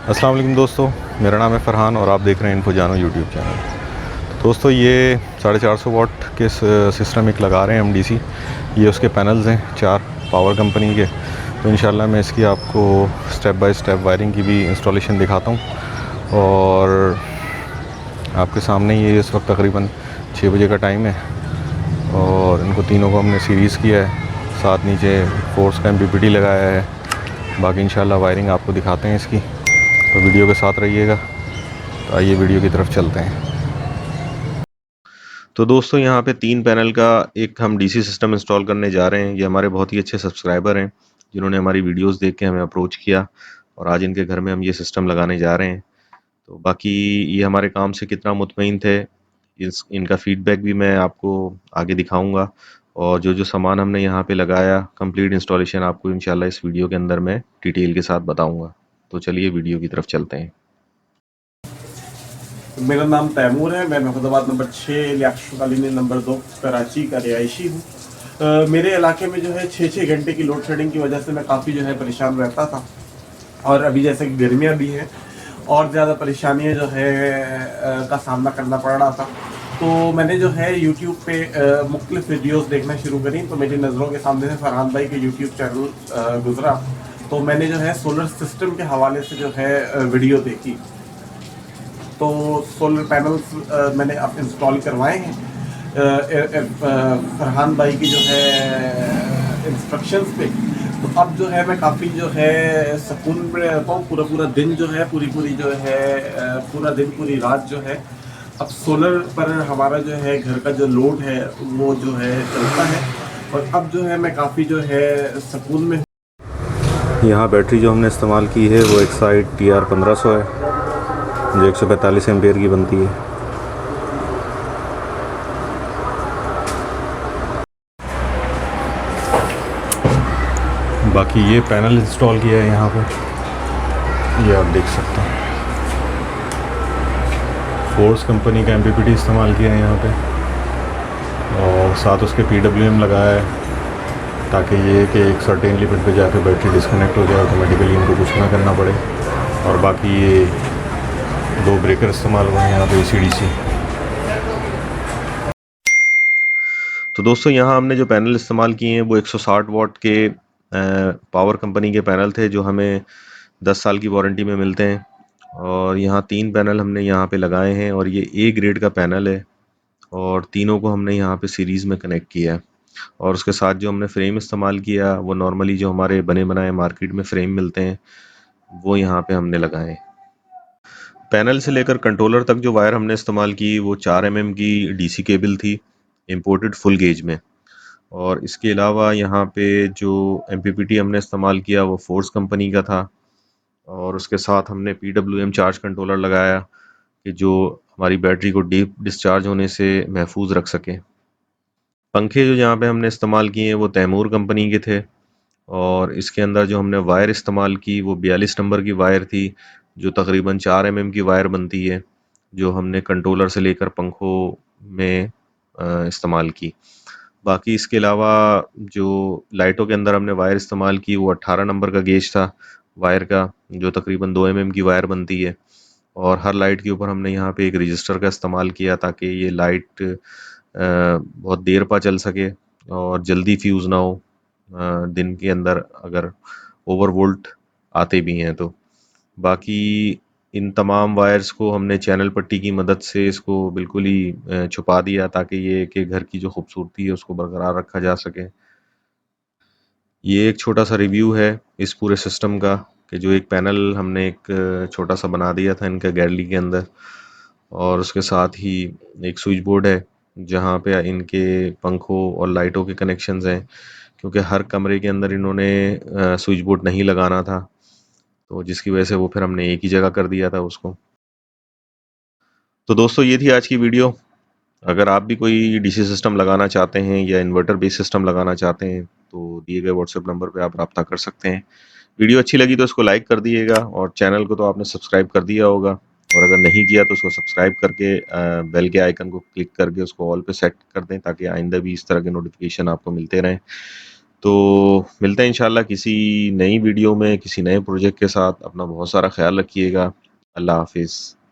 अस्सलाम वालेकुम दोस्तों, मेरा नाम है फ़रहान और आप देख रहे हैं इन्फो जानो यूट्यूब चैनल। दोस्तों ये 450 वाट के सिस्टम एक लगा रहे हैं एमडीसी। ये उसके पैनल्स हैं 4 पावर कंपनी के। तो इंशाल्लाह मैं इसकी आपको स्टेप बाय स्टेप वायरिंग की भी इंस्टॉलेशन दिखाता हूँ। और आपके सामने ये इस वक्त तकरीबन 6 बजे का टाइम है और इनको तीनों को हमने सीरीज़ किया है। साथ नीचे फोर्स का एमपीपीटी लगाया है। बाकी इंशाल्लाह वायरिंग आपको दिखाते हैं इसकी, तो वीडियो के साथ रहिएगा। तो आइए वीडियो की तरफ चलते हैं। तो दोस्तों यहाँ पे 3 पैनल का एक हम डीसी सिस्टम इंस्टॉल करने जा रहे हैं। ये हमारे बहुत ही अच्छे सब्सक्राइबर हैं जिन्होंने हमारी वीडियोस देख के हमें अप्रोच किया और आज इनके घर में हम ये सिस्टम लगाने जा रहे हैं। तो बाकी ये हमारे काम से कितना मुतमईन थे, इनका फीडबैक भी मैं आपको आगे दिखाऊंगा। और जो जो सामान हमने यहाँ पे लगाया, कंप्लीट इंस्टॉलेशन आपको इंशाल्लाह इस वीडियो के अंदर मैं डिटेल के साथ बताऊंगा। तो चलिए वीडियो की तरफ चलते हैं। मेरा नाम तैमूर है। मैं Mahmudabad number 6 Liaquat colony number 2 Karachi का रिहायशी हूँ। मेरे इलाके में जो है 6-6 घंटे की लोड शेडिंग की वजह से मैं काफ़ी जो है परेशान रहता था। और अभी जैसे कि गर्मियाँ भी हैं और ज़्यादा परेशानियाँ जो है का सामना करना पड़ रहा था। तो मैंने जो है यूट्यूब पे मुख्तलिफ वीडियोस देखना शुरू करी। तो मेरी नज़रों के सामने से फरहान भाई के यूट्यूब चैनल गुजरा। तो मैंने जो है सोलर सिस्टम के हवाले से जो है वीडियो देखी। तो सोलर पैनल्स मैंने अब इंस्टॉल करवाए हैं फरहान भाई की जो है इंस्ट्रक्शंस पे। तो अब जो है मैं काफ़ी जो है सुकून में रहता हूँ। पूरा पूरा दिन जो है पूरी जो है पूरा दिन पूरी रात जो है अब सोलर पर हमारा जो है घर का जो लोड है वो जो है चलता है। और अब जो है मैं काफ़ी जो है सुकून में। यहाँ बैटरी जो हमने इस्तेमाल की है वो एक साइड TR1500 है जो 145 एम्पेयर की बनती है। बाकी ये पैनल इंस्टॉल किया है यहाँ पे, ये आप देख सकते हैं। फोर्स कंपनी का एमपीपीटी इस्तेमाल किया है यहाँ पे और साथ उसके PWM लगाया है ताकि ये कि एक सर्टेन लिमिट पे जाकर बैटरी डिस्कनेक्ट हो जाए, ऑटोमेटिकली इनको कुछ ना करना पड़े। और बाकी ये 2 ब्रेकर इस्तेमाल हुए हैं यहाँ पे ACDC। तो दोस्तों यहाँ हमने जो पैनल इस्तेमाल किए हैं वो 160 वाट के पावर कंपनी के पैनल थे जो हमें 10 साल की वारंटी में मिलते हैं। और यहाँ 3 पैनल हमने यहाँ पे लगाए हैं और ये A ग्रेड का पैनल है और तीनों को हमने यहाँ पे सीरीज़ में कनेक्ट किया है। और उसके साथ जो हमने फ्रेम इस्तेमाल किया वो नॉर्मली जो हमारे बने बनाए मार्केट में फ्रेम मिलते हैं वो यहाँ पे हमने लगाए। पैनल से लेकर कंट्रोलर तक जो वायर हमने इस्तेमाल की वो 4 mm की डीसी केबल थी, इम्पोर्टेड फुल गेज में। और इसके अलावा यहाँ पे जो एमपीपीटी हमने इस्तेमाल किया वो फोर्स कंपनी का था। और उसके साथ हमने PWM चार्ज कंट्रोलर लगाया कि जो हमारी बैटरी को डीप डिस्चार्ज होने से महफूज रख सके। पंखे जो यहाँ पे हमने इस्तेमाल किए हैं वो तैमूर कंपनी के थे। और इसके अंदर जो हमने वायर इस्तेमाल की वो 42 नंबर की वायर थी जो तकरीबन 4 mm की वायर बनती है, जो हमने कंट्रोलर से लेकर पंखों में इस्तेमाल की। बाकी इसके अलावा जो लाइटों के अंदर हमने वायर इस्तेमाल की वो 18 नंबर का गेज था वायर का, जो तकरीबन 2 mm की वायर बनती है। और हर लाइट के ऊपर हमने यहाँ पे एक रजिस्टर का इस्तेमाल किया ताकि ये लाइट बहुत देर पा चल सके और जल्दी फ्यूज़ ना हो दिन के अंदर अगर ओवर वोल्ट आते भी हैं तो। बाकी इन तमाम वायर्स को हमने चैनल पट्टी की मदद से इसको बिल्कुल ही छुपा दिया ताकि ये कि घर की जो खूबसूरती है उसको बरकरार रखा जा सके। ये एक छोटा सा रिव्यू है इस पूरे सिस्टम का कि जो एक पैनल हमने एक छोटा सा बना दिया था इनका गैलरी के अंदर। और उसके साथ ही एक स्विच बोर्ड है जहाँ पे इनके पंखों और लाइटों के कनेक्शंस हैं, क्योंकि हर कमरे के अंदर इन्होंने स्विच बोर्ड नहीं लगाना था, तो जिसकी वजह से वो फिर हमने एक ही जगह कर दिया था उसको। तो दोस्तों ये थी आज की वीडियो। अगर आप भी कोई डीसी सिस्टम लगाना चाहते हैं या इन्वर्टर बेस्ड सिस्टम लगाना चाहते हैं तो दिए गए व्हाट्सएप नंबर पे आप रब्ता कर सकते हैं। वीडियो अच्छी लगी तो इसको लाइक कर दिएगा और चैनल को तो आपने सब्सक्राइब कर दिया होगा, और अगर नहीं किया तो उसको सब्सक्राइब करके बेल के आइकन को क्लिक करके उसको ऑल पे सेट कर दें ताकि आइंदा भी इस तरह के नोटिफिकेशन आपको मिलते रहें। तो मिलते हैं इंशाल्लाह किसी नई वीडियो में, किसी नए प्रोजेक्ट के साथ। अपना बहुत सारा ख्याल रखिएगा। अल्लाह हाफ़िज़।